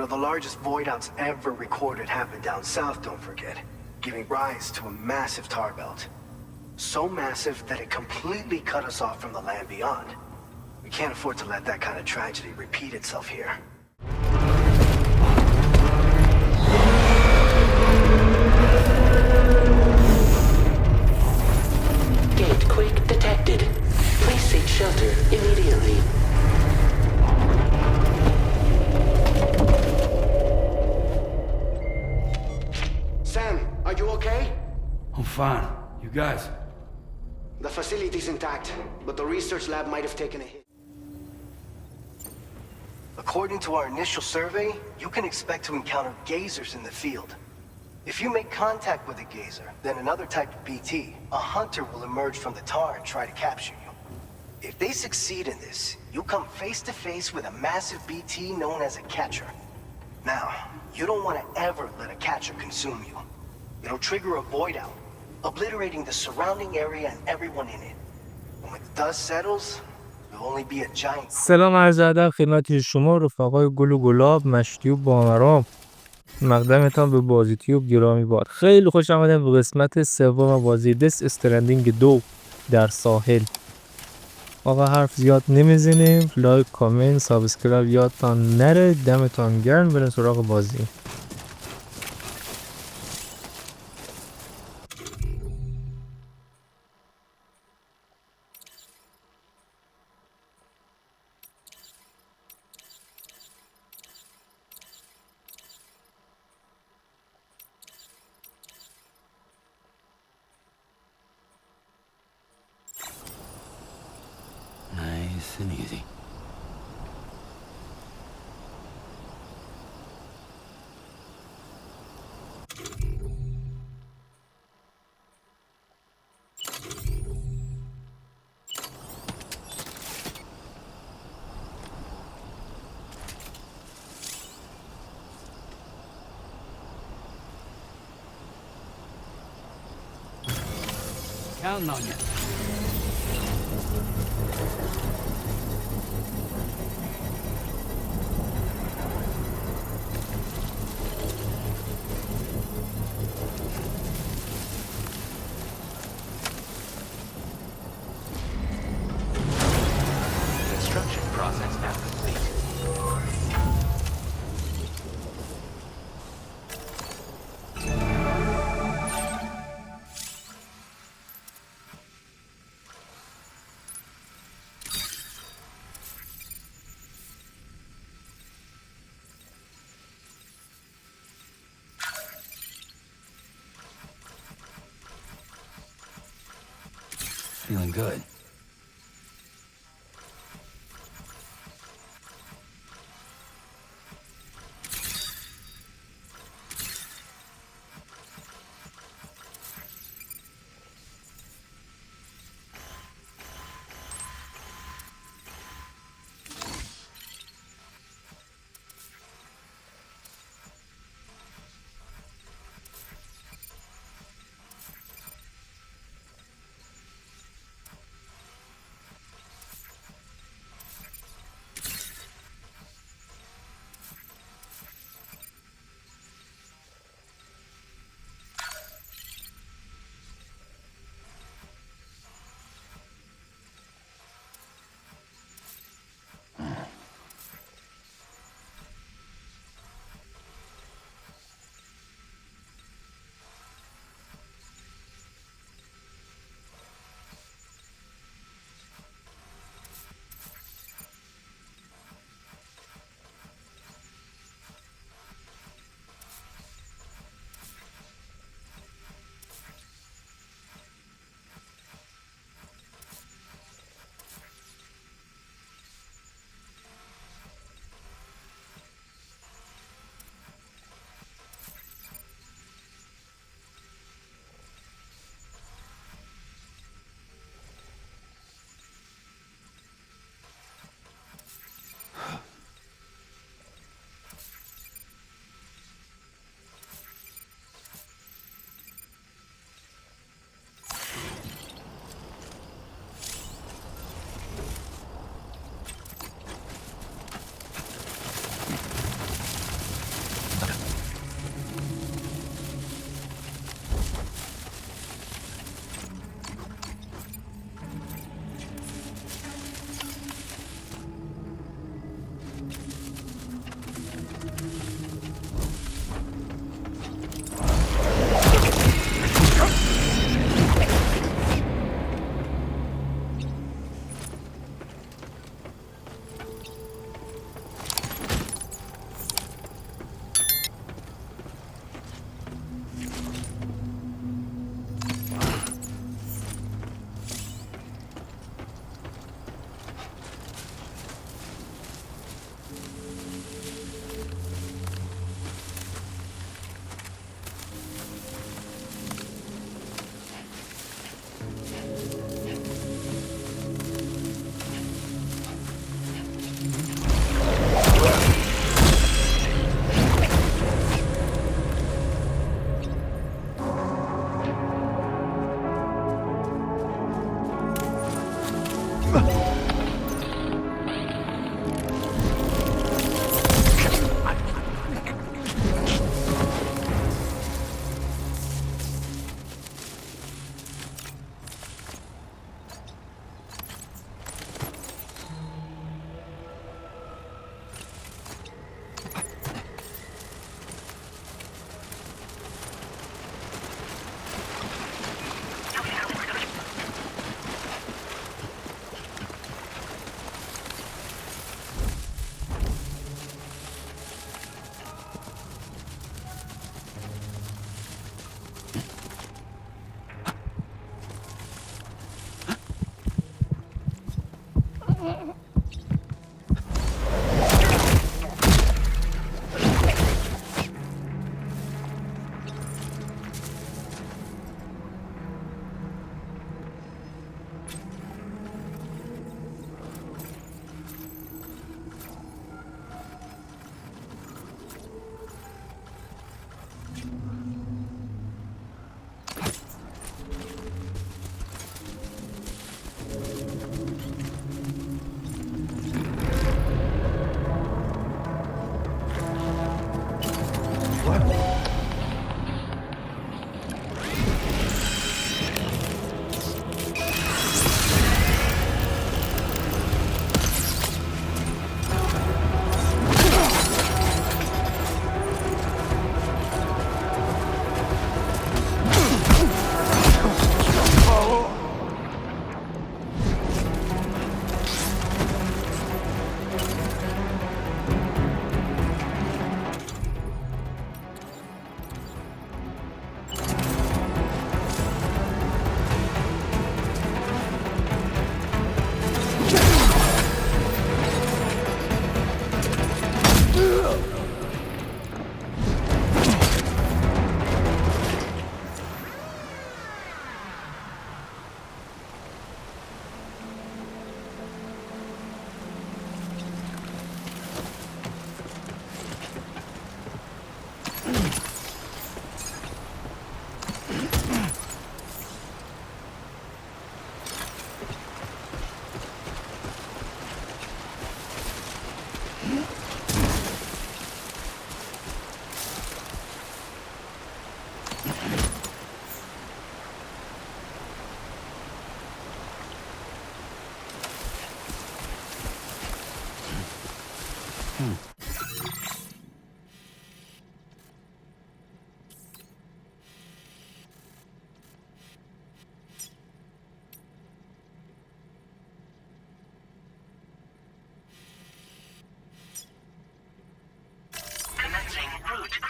of the largest void outs ever recorded happened down south, don't forget, giving rise to a massive tar belt. So massive that it completely cut us off from the land beyond. We can't afford to let that kind of tragedy repeat itself here. Gate quake detected. Please seek shelter immediately. Sam, are you okay? I'm fine. You guys? The facility's intact, but the research lab might have taken a hit. According to our initial survey, you can expect to encounter gazers in the field. If you make contact with a gazer, then another type of BT, a hunter will emerge from the tar and try to capture you. If they succeed in this, you come face to face with a massive BT known as a catcher. Now, you don't want to ever let a catcher consume you. It'll trigger a void out, obliterating the surrounding area and everyone in it. And when the dust settles, you'll only be a giant. سلام عرض ادب خدمت شما رفقای گل و گلاب مشتی و بامرام، مقدمتان به بازی تیوب گرامی باد. خیلی خوش آمدید به قسمت سوم بازی دث استرندینگ 2 در ساحل. آقا حرف زیاد نمیزنیم، لایک، کامنت، سابسکرایب یادتان نره. دمتان گرم. بریم سراغ بازی. Nice and easy. Counting on you. Construction process now complete. Feeling good.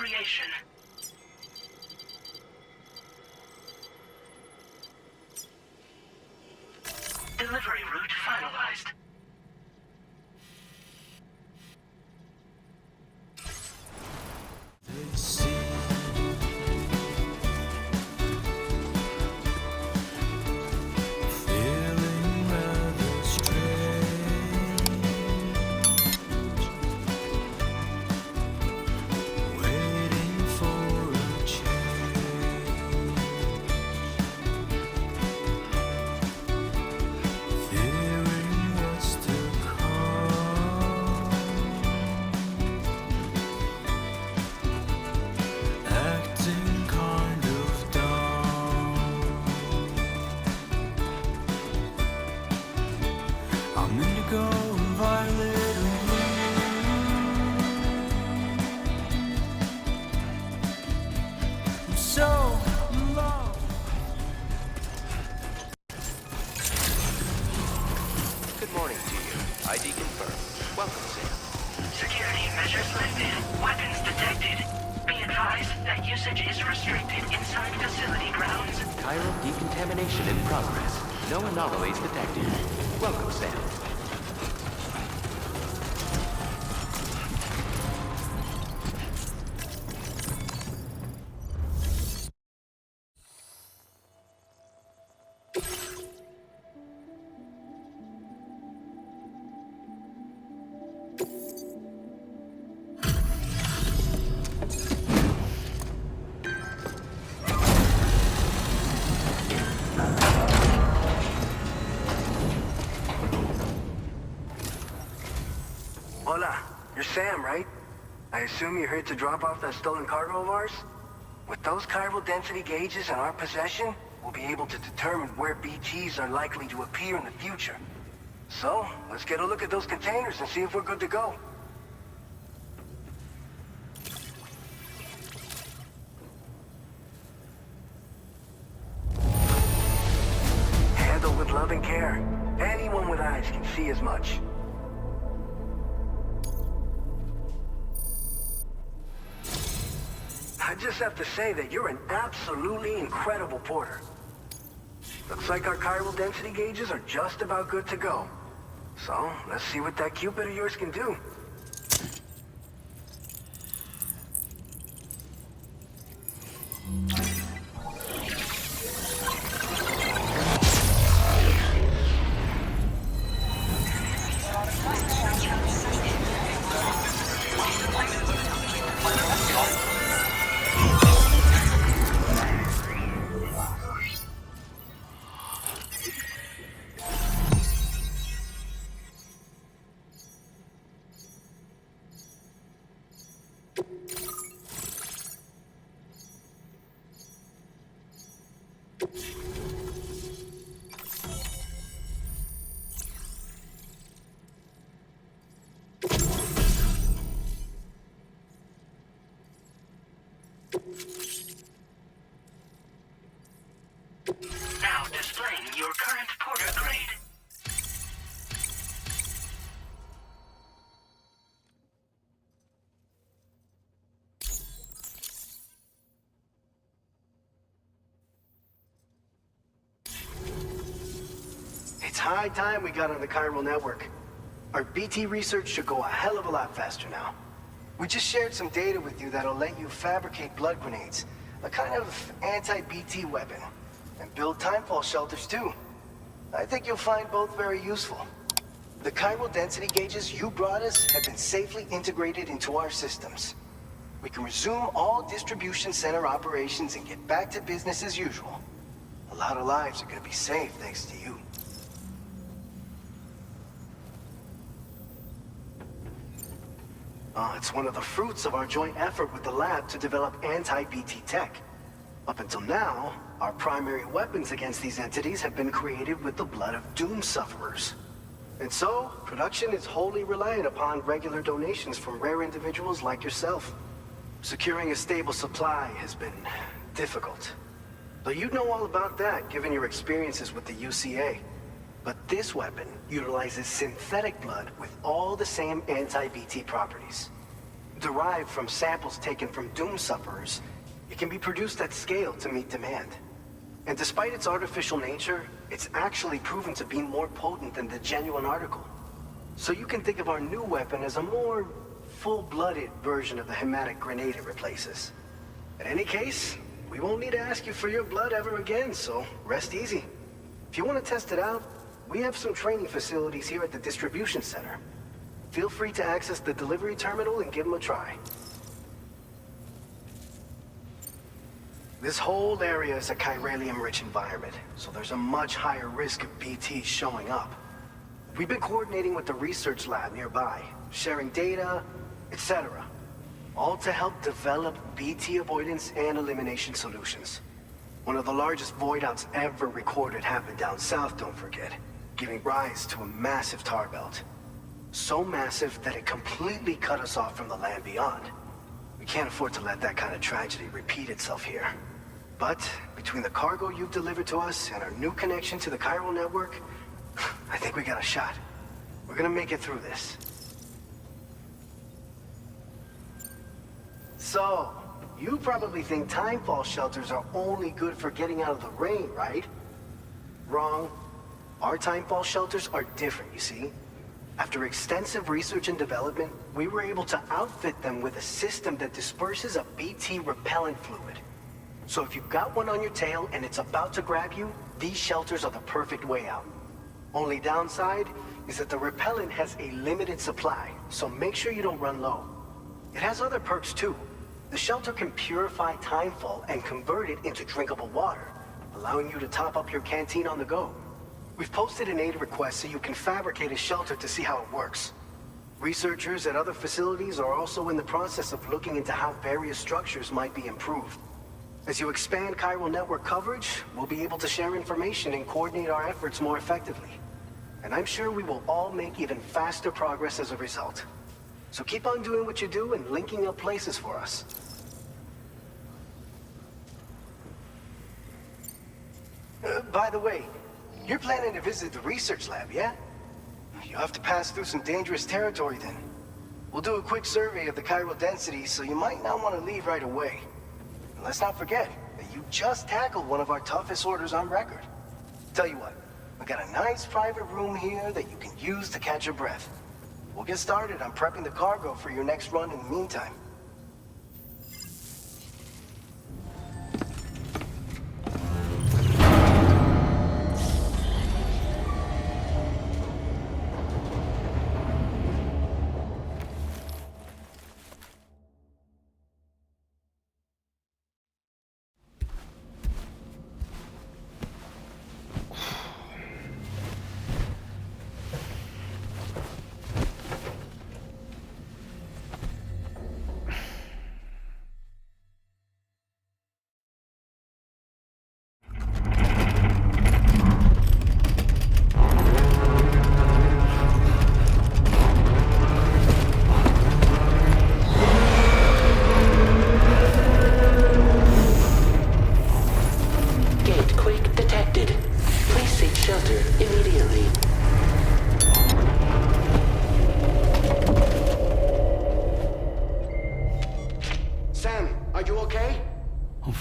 creation. Delivery route finalized. Hola, you're Sam, right? I assume you're here to drop off that stolen cargo of ours? With those chiral density gauges in our possession, we'll be able to determine where BTs are likely to appear in the future. So, let's get a look at those containers and see if we're good to go. Handle with love and care. Anyone with eyes can see as much. I just have to say that you're an absolutely incredible porter. Looks like our chiral density gauges are just about good to go. So, let's see what that Cupid of yours can do. Now displaying your current porter grade. It's high time we got on the chiral network. Our BT research should go a hell of a lot faster now. We just shared some data with you that'll let you fabricate blood grenades, a kind of anti-BT weapon, and build timefall shelters too. I think you'll find both very useful. The chiral density gauges you brought us have been safely integrated into our systems. We can resume all distribution center operations and get back to business as usual. A lot of lives are gonna be saved thanks to you. It's one of the fruits of our joint effort with the lab to develop anti-BT tech. Up until now, our primary weapons against these entities have been created with the blood of doom sufferers. And so, production is wholly reliant upon regular donations from rare individuals like yourself. Securing a stable supply has been difficult. But you'd know all about that, given your experiences with the UCA. But this weapon utilizes synthetic blood with all the same anti-BT properties. Derived from samples taken from doom sufferers, it can be produced at scale to meet demand. And despite its artificial nature, it's actually proven to be more potent than the genuine article. So you can think of our new weapon as a more full-blooded version of the hematic grenade it replaces. In any case, we won't need to ask you for your blood ever again, so rest easy. If you want to test it out, we have some training facilities here at the distribution center. Feel free to access the delivery terminal and give them a try. This whole area is a chiralium-rich environment, so there's a much higher risk of BTs showing up. We've been coordinating with the research lab nearby, sharing data, etc. All to help develop BT avoidance and elimination solutions. One of the largest void outs ever recorded happened down south, don't forget, giving rise to a massive tar belt. So massive that it completely cut us off from the land beyond. We can't afford to let that kind of tragedy repeat itself here. But between the cargo you've delivered to us and our new connection to the Kairal network, I think we got a shot. We're gonna make it through this. So, you probably think timefall shelters are only good for getting out of the rain, right? Wrong. Our timefall shelters are different, you see. After extensive research and development, we were able to outfit them with a system that disperses a BT repellent fluid. So if you've got one on your tail and it's about to grab you, these shelters are the perfect way out. Only downside is that the repellent has a limited supply, so make sure you don't run low. It has other perks too. The shelter can purify timefall and convert it into drinkable water, allowing you to top up your canteen on the go. We've posted an aid request so you can fabricate a shelter to see how it works. Researchers at other facilities are also in the process of looking into how various structures might be improved. As you expand chiral network coverage, we'll be able to share information and coordinate our efforts more effectively. And I'm sure we will all make even faster progress as a result. So keep on doing what you do and linking up places for us. By the way, you're planning to visit the research lab, yeah? You'll have to pass through some dangerous territory then. We'll do a quick survey of the chiral density, so you might not want to leave right away. And let's not forget that you just tackled one of our toughest orders on record. Tell you what, we got a nice private room here that you can use to catch your breath. We'll get started on prepping the cargo for your next run in the meantime.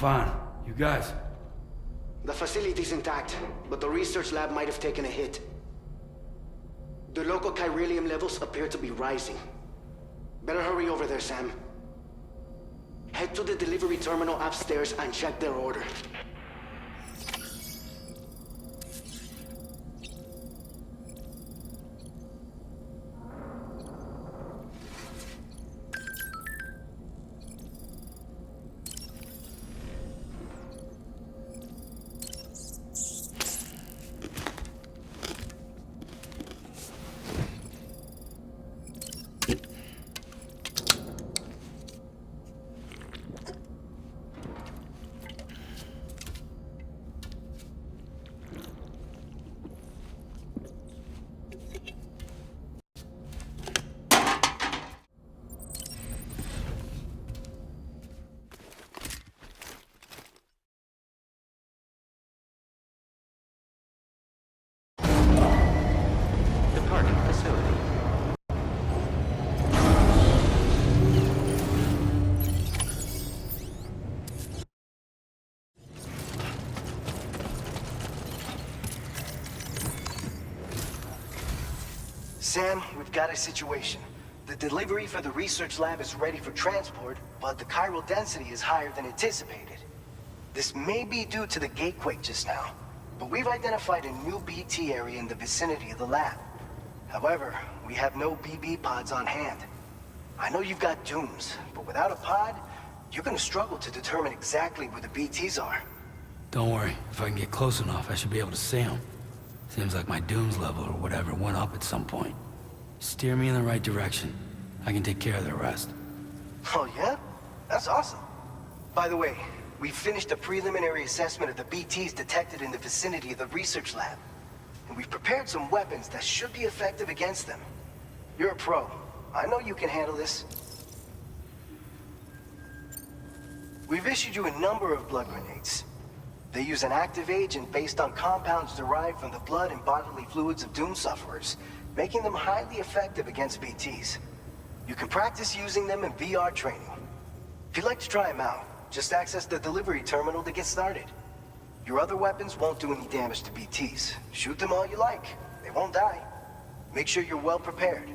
Fine. You guys? The facility's intact, but the research lab might have taken a hit. The local chiralium levels appear to be rising. Better hurry over there, Sam. Head to the delivery terminal upstairs and check their order. Sam, we've got a situation. The delivery for the research lab is ready for transport, but the chiral density is higher than anticipated. This may be due to the gatequake just now, but we've identified a new BT area in the vicinity of the lab. However, we have no BB pods on hand. I know you've got dooms, but without a pod, you're gonna struggle to determine exactly where the BTs are. Don't worry. If I can get close enough, I should be able to see them. Seems like my dooms level or whatever went up at some point. Steer me in the right direction. I can take care of the rest. Oh yeah? That's awesome. By the way, we finished a preliminary assessment of the BTs detected in the vicinity of the research lab. And we've prepared some weapons that should be effective against them. You're a pro. I know you can handle this. We've issued you a number of blood grenades. They use an active agent based on compounds derived from the blood and bodily fluids of doom sufferers, making them highly effective against BTs. You can practice using them in VR training. If you'd like to try them out, just access the delivery terminal to get started. Your other weapons won't do any damage to BTs. Shoot them all you like. They won't die. Make sure you're well prepared.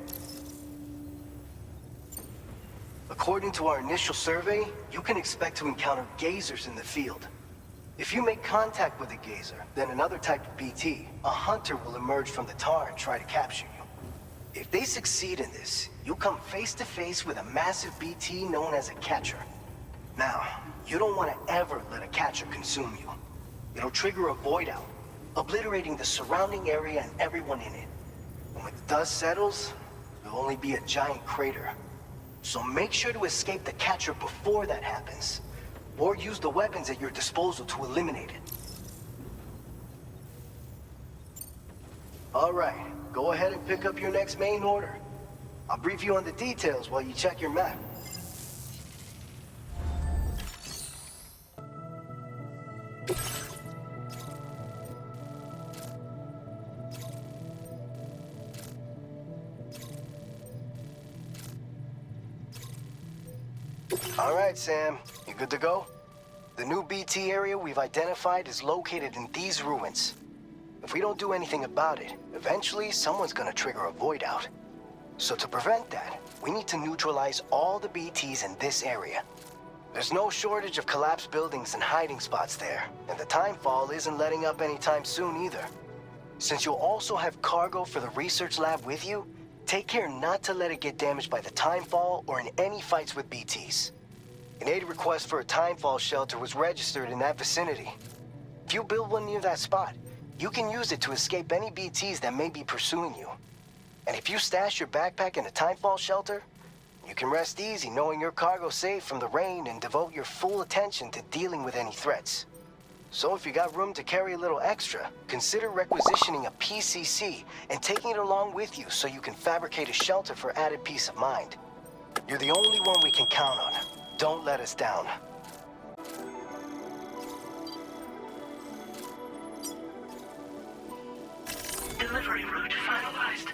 According to our initial survey, you can expect to encounter gazers in the field. If you make contact with a gazer, then another type of BT, a hunter will emerge from the tar and try to capture you. If they succeed in this, you'll come face to face with a massive BT known as a catcher. Now, you don't want to ever let a catcher consume you. It'll trigger a void out, obliterating the surrounding area and everyone in it. And when the dust settles, there'll only be a giant crater. So make sure to escape the catcher before that happens, or use the weapons at your disposal to eliminate it. All right, go ahead and pick up your next main order. I'll brief you on the details while you check your map. All right, Sam. You good to go? The new BT area we've identified is located in these ruins. If we don't do anything about it, eventually someone's gonna trigger a void out. So to prevent that, we need to neutralize all the BTs in this area. There's no shortage of collapsed buildings and hiding spots there, and the timefall isn't letting up anytime soon either. Since you'll also have cargo for the research lab with you, take care not to let it get damaged by the timefall or in any fights with BTs. An aid request for a timefall shelter was registered in that vicinity. If you build one near that spot, you can use it to escape any BTs that may be pursuing you. And if you stash your backpack in a timefall shelter, you can rest easy knowing your cargo's safe from the rain and devote your full attention to dealing with any threats. So if you got room to carry a little extra, consider requisitioning a PCC and taking it along with you so you can fabricate a shelter for added peace of mind. You're the only one we can count on. Don't let us down. Delivery route finalized.